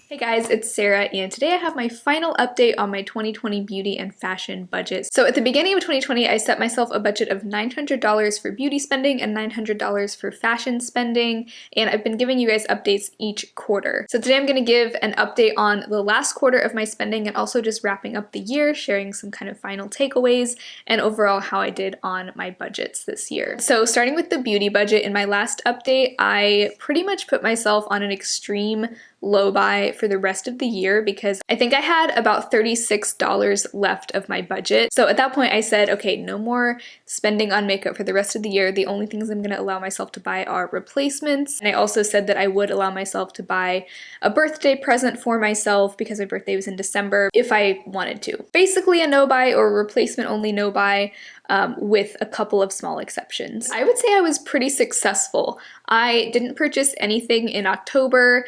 Hey guys, it's Sarah, and today I have my final update on my 2020 beauty and fashion budget. So at the beginning of 2020, I set myself a budget of $900 for beauty spending and $900 for fashion spending, and I've been giving you guys updates each quarter. So today I'm going to give an update on the last quarter of my spending and also just wrapping up the year, sharing some kind of final takeaways, and overall how I did on my budgets this year. So starting with the beauty budget, in my last update, I pretty much put myself on an extreme low buy for the rest of the year because I think I had about $36 left of my budget. So at that point I said, okay, no more spending on makeup for the rest of the year. The only things I'm going to allow myself to buy are replacements. And I also said that I would allow myself to buy a birthday present for myself because my birthday was in December if I wanted to. Basically a no buy or replacement only no buy. With a couple of small exceptions. I would say I was pretty successful. I didn't purchase anything in October.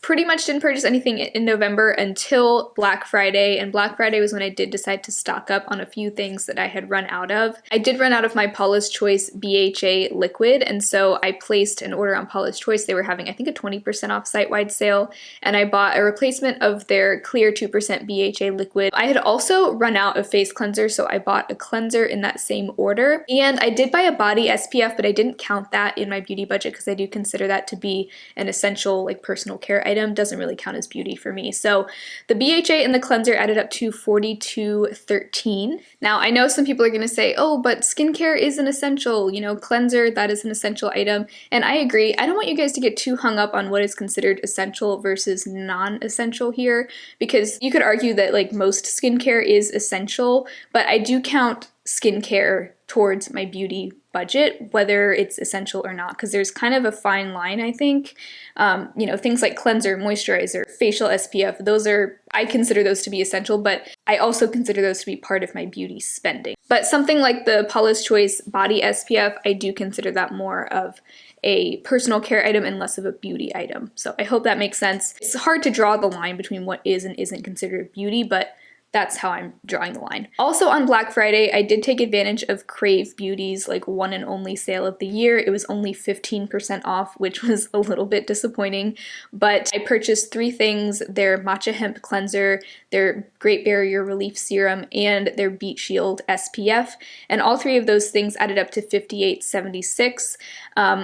Pretty much didn't purchase anything in November until Black Friday, and Black Friday was when I did decide to stock up on a few things that I had run out of. I did run out of my Paula's Choice BHA liquid, and so I placed an order on Paula's Choice. They were having, I think, a 20% off site-wide sale, and I bought a replacement of their clear 2% BHA liquid. I had also run out of face cleanser, so I bought a cleanser in that same order, and I did buy a body SPF, but I didn't count that in my beauty budget because I do consider that to be an essential, like, personal care item. Doesn't really count as beauty for me. So the BHA and the cleanser added up to $42.13. Now I know some people are going to say, oh, but skincare is an essential, you know, cleanser, that is an essential item. And I agree. I don't want you guys to get too hung up on what is considered essential versus non-essential here, because you could argue that like most skincare is essential, but I do count skincare towards my beauty budget, whether it's essential or not, because there's kind of a fine line, I think. You know, things like cleanser, moisturizer, facial SPF, those are, I consider those to be essential, but I also consider those to be part of my beauty spending. But something like the Paula's Choice body SPF, I do consider that more of a personal care item and less of a beauty item. So I hope that makes sense. It's hard to draw the line between what is and isn't considered beauty, but that's how I'm drawing the line. Also on Black Friday, I did take advantage of Crave Beauty's like one and only sale of the year. It was only 15% off, which was a little bit disappointing, but I purchased 3 things: their Matcha Hemp Cleanser, their Great Barrier Relief Serum, and their Beet Shield SPF, and all 3 of those things added up to $58.76.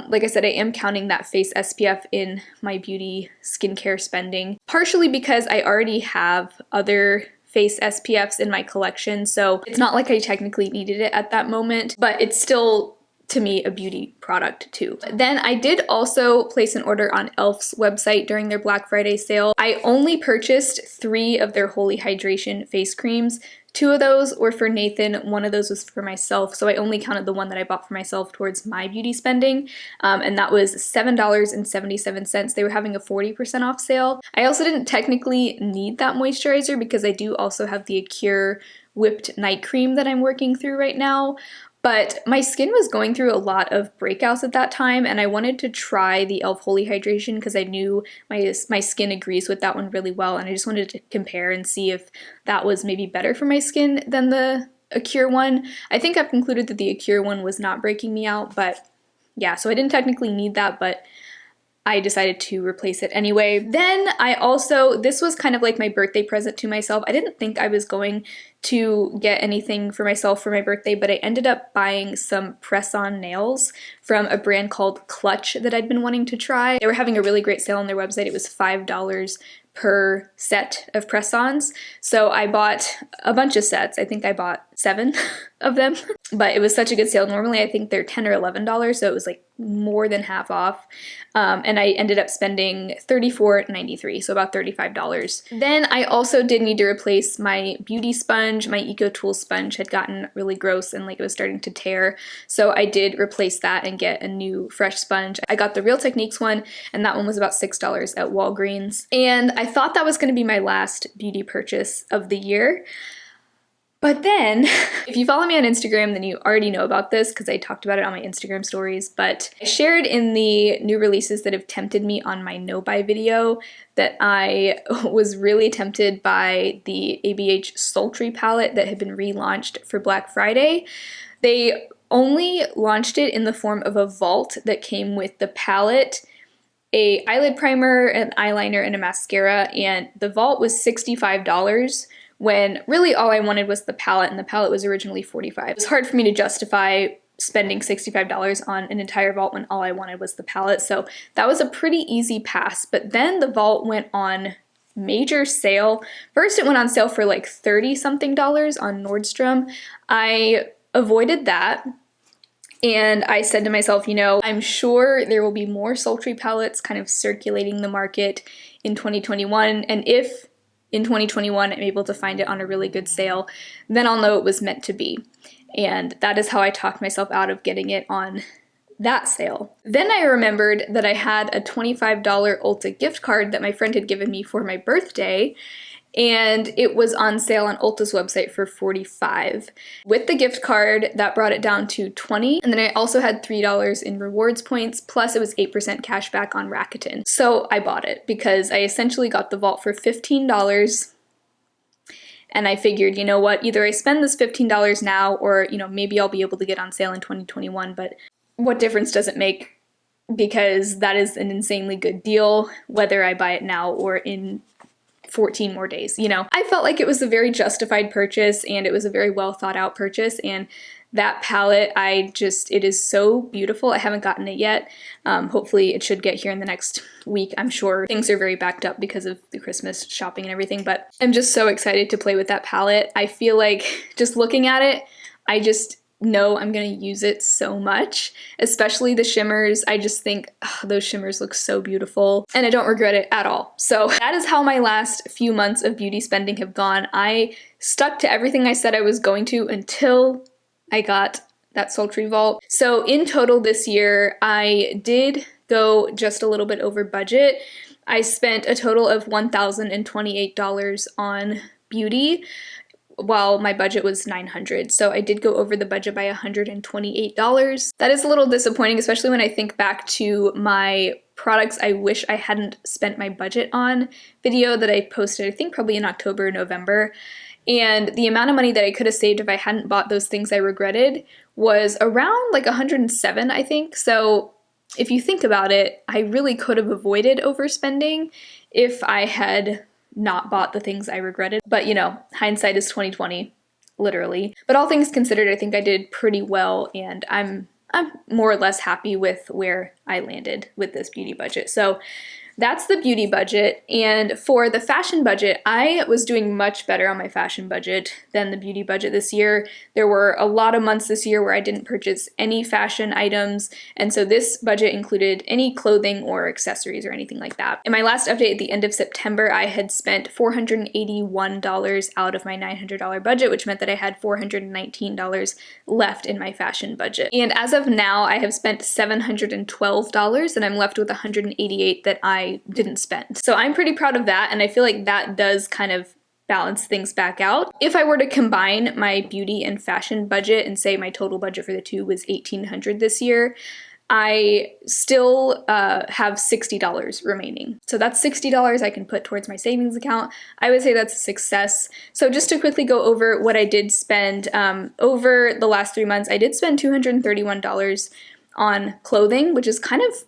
Like I said, I am counting that face SPF in my beauty skincare spending, partially because I already have other face SPFs in my collection, so it's not like I technically needed it at that moment, but it's still, to me, a beauty product too. Then I did also place an order on e.l.f.'s website during their Black Friday sale. I only purchased 3 of their Holy Hydration face creams. 2 of those were for Nathan, 1 of those was for myself, so I only counted the one that I bought for myself towards my beauty spending, and that was $7.77. They were having a 40% off sale. I also didn't technically need that moisturizer because I do also have the Acure Whipped Night Cream that I'm working through right now. But my skin was going through a lot of breakouts at that time, and I wanted to try the e.l.f. Holy Hydration because I knew my skin agrees with that one really well, and I just wanted to compare and see if that was maybe better for my skin than the Acure one. I think I've concluded that the Acure one was not breaking me out, but yeah, so I didn't technically need that, but I decided to replace it anyway. Then I also, this was kind of like my birthday present to myself. I didn't think I was going to get anything for myself for my birthday, but I ended up buying some press-on nails from a brand called Clutch that I'd been wanting to try. They were having a really great sale on their website. It was $5 per set of press-ons. So I bought a bunch of sets. I think I bought 7 of them, but it was such a good sale. Normally I think they're $10 or $11, so it was like more than half off. And I ended up spending $34.93, so about $35. Then I also did need to replace my beauty sponge. My EcoTool sponge had gotten really gross and like it was starting to tear, so I did replace that and get a new fresh sponge. I got the Real Techniques one, and that one was about $6 at Walgreens. And I thought that was going to be my last beauty purchase of the year. But then, if you follow me on Instagram, then you already know about this because I talked about it on my Instagram stories, but I shared in the new releases that have tempted me on my no-buy video that I was really tempted by the ABH Sultry palette that had been relaunched for Black Friday. They only launched it in the form of a vault that came with the palette a eyelid primer, an eyeliner, and a mascara, and the vault was $65 when really all I wanted was the palette, and the palette was originally $45. It was hard for me to justify spending $65 on an entire vault when all I wanted was the palette, so that was a pretty easy pass. But then the vault went on major sale. First it went on sale for like 30 something dollars on Nordstrom. I avoided that. And I said to myself, you know, I'm sure there will be more sultry palettes kind of circulating the market in 2021. And if in 2021 I'm able to find it on a really good sale, then I'll know it was meant to be. And that is how I talked myself out of getting it on that sale. Then I remembered that I had a $25 Ulta gift card that my friend had given me for my birthday, and it was on sale on Ulta's website for $45. With the gift card, that brought it down to $20, and then I also had $3 in rewards points, plus it was 8% cash back on Rakuten. So I bought it because I essentially got the vault for $15, and I figured, you know what, either I spend this $15 now, or, you know, maybe I'll be able to get on sale in 2021, but what difference does it make? Because that is an insanely good deal, whether I buy it now or in 14 more days, you know. I felt like it was a very justified purchase, and it was a very well thought out purchase, and that palette, it is so beautiful. I haven't gotten it yet. Hopefully it should get here in the next week. I'm sure things are very backed up because of the Christmas shopping and everything, but I'm just so excited to play with that palette. I feel like just looking at it, I just know I'm gonna use it so much, especially the shimmers. I just think those shimmers look so beautiful, and I don't regret it at all. So that is how my last few months of beauty spending have gone. I stuck to everything I said I was going to until I got that sultry vault. So in total this year, I did go just a little bit over budget. I spent a total of $1,028 on beauty, while my budget was $900. So I did go over the budget by $128. That is a little disappointing, especially when I think back to my products I wish I hadn't spent my budget on video that I posted, I think probably in October or November. And the amount of money that I could have saved if I hadn't bought those things I regretted was around like $107, I think. So if you think about it, I really could have avoided overspending if I had not bought the things I regretted. But you know, hindsight is 2020, literally. But all things considered, I think I did pretty well, and I'm more or less happy with where I landed with this beauty budget. So that's the beauty budget. And for the fashion budget, I was doing much better on my fashion budget than the beauty budget this year. There were a lot of months this year where I didn't purchase any fashion items, and so this budget included any clothing or accessories or anything like that. In my last update at the end of September, I had spent $481 out of my $900 budget, which meant that I had $419 left in my fashion budget. And as of now, I have spent $712, and I'm left with $188 that I didn't spend. So I'm pretty proud of that, and I feel like that does kind of balance things back out. If I were to combine my beauty and fashion budget and say my total budget for the two was $1,800 this year, I still have $60 remaining. So that's $60 I can put towards my savings account. I would say that's a success. So just to quickly go over what I did spend, over the last 3 months, I did spend $231 on clothing, which is kind of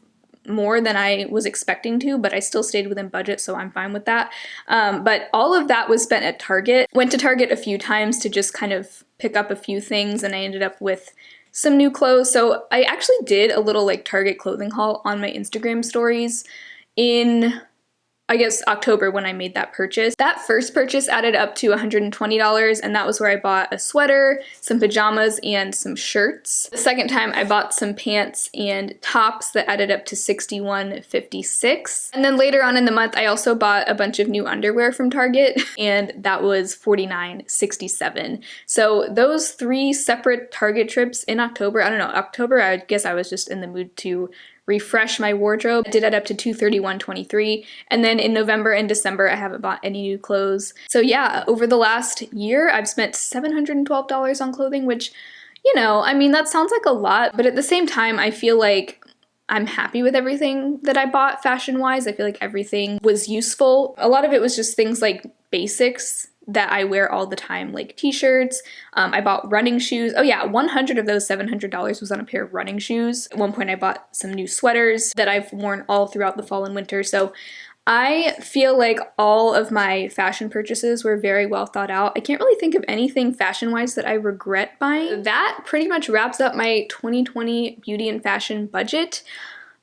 more than I was expecting to, but I still stayed within budget, so I'm fine with that. But all of that was spent at Target. Went to Target a few times to just kind of pick up a few things, and I ended up with some new clothes. So I actually did a little like Target clothing haul on my Instagram stories in, I guess, October when I made that purchase. That first purchase added up to $120, and that was where I bought a sweater, some pajamas, and some shirts. The second time I bought some pants and tops that added up to $61.56. And then later on in the month, I also bought a bunch of new underwear from Target, and that was $49.67. So those 3 separate Target trips in October, I don't know, October, I guess I was just in the mood to refresh my wardrobe. I did add up to $231.23, and then in November and December I haven't bought any new clothes. So yeah, over the last year I've spent $712 on clothing, which, you know, I mean, that sounds like a lot, but at the same time I feel like I'm happy with everything that I bought fashion-wise. I feel like everything was useful. A lot of it was just things like basics that I wear all the time, like t-shirts. I bought running shoes. Oh yeah, 100 of those $700 was on a pair of running shoes. At one point I bought some new sweaters that I've worn all throughout the fall and winter. So I feel like all of my fashion purchases were very well thought out. I can't really think of anything fashion-wise that I regret buying. That pretty much wraps up my 2020 beauty and fashion budget.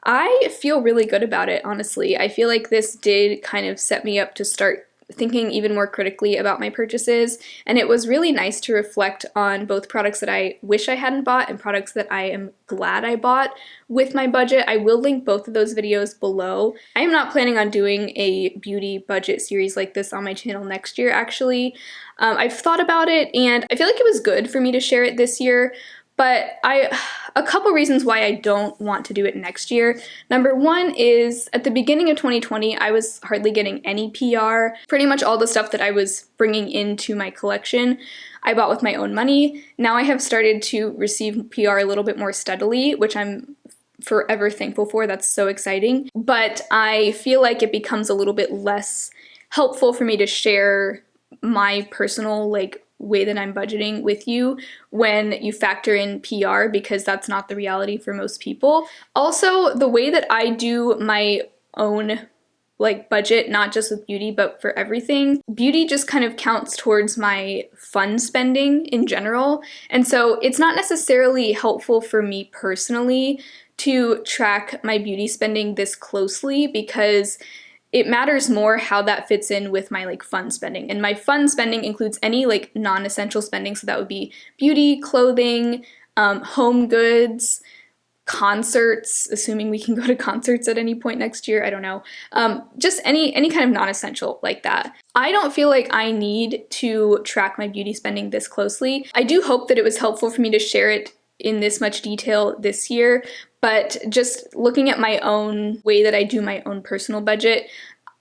I feel really good about it, honestly. I feel like this did kind of set me up to start thinking even more critically about my purchases, and it was really nice to reflect on both products that I wish I hadn't bought and products that I am glad I bought with my budget. I will link both of those videos below. I am not planning on doing a beauty budget series like this on my channel next year, actually. I've thought about it, and I feel like it was good for me to share it this year, but a couple reasons why I don't want to do it next year. Number one is at the beginning of 2020, I was hardly getting any PR. Pretty much all the stuff that I was bringing into my collection, I bought with my own money. Now I have started to receive PR a little bit more steadily, which I'm forever thankful for. That's so exciting. But I feel like it becomes a little bit less helpful for me to share my personal, way that I'm budgeting with you when you factor in PR, because that's not the reality for most people. Also, the way that I do my own budget, not just with beauty, but for everything, beauty just kind of counts towards my fun spending in general. And so it's not necessarily helpful for me personally to track my beauty spending this closely, because it matters more how that fits in with my fun spending. And my fun spending includes any non-essential spending, so that would be beauty, clothing, home goods, concerts, assuming we can go to concerts at any point next year, I don't know. Just any kind of non-essential like that. I don't feel like I need to track my beauty spending this closely. I do hope that it was helpful for me to share it in this much detail this year, but just looking at my own way that I do my own personal budget,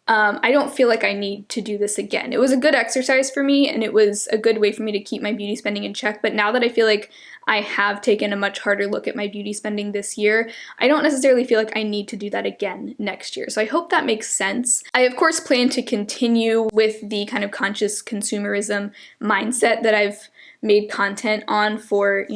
I don't feel like I need to do this again. It was a good exercise for me, and it was a good way for me to keep my beauty spending in check, but now that I feel like I have taken a much harder look at my beauty spending this year, I don't necessarily feel like I need to do that again next year. So I hope that makes sense. I of course plan to continue with the kind of conscious consumerism mindset that I've made content on for,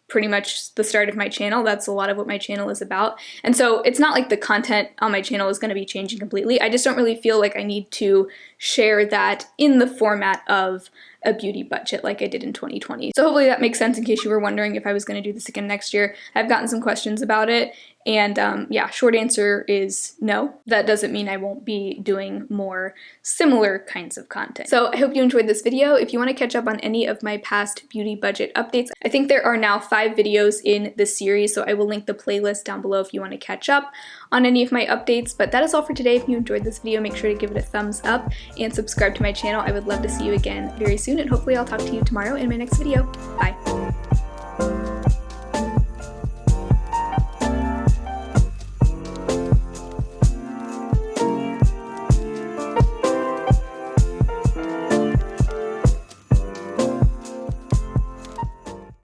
pretty much the start of my channel. That's a lot of what my channel is about. And so it's not like the content on my channel is going to be changing completely. I just don't really feel like I need to share that in the format of a beauty budget like I did in 2020. So hopefully that makes sense in case you were wondering if I was going to do this again next year. I've gotten some questions about it, and yeah, short answer is no. That doesn't mean I won't be doing more similar kinds of content. So I hope you enjoyed this video. If you want to catch up on any of my past beauty budget updates, I think there are now 5 videos in this series, so I will link the playlist down below if you want to catch up on any of my updates. But that is all for today. If you enjoyed this video, make sure to give it a thumbs up and subscribe to my channel. I would love to see you again very soon, and hopefully I'll talk to you tomorrow in my next video. Bye!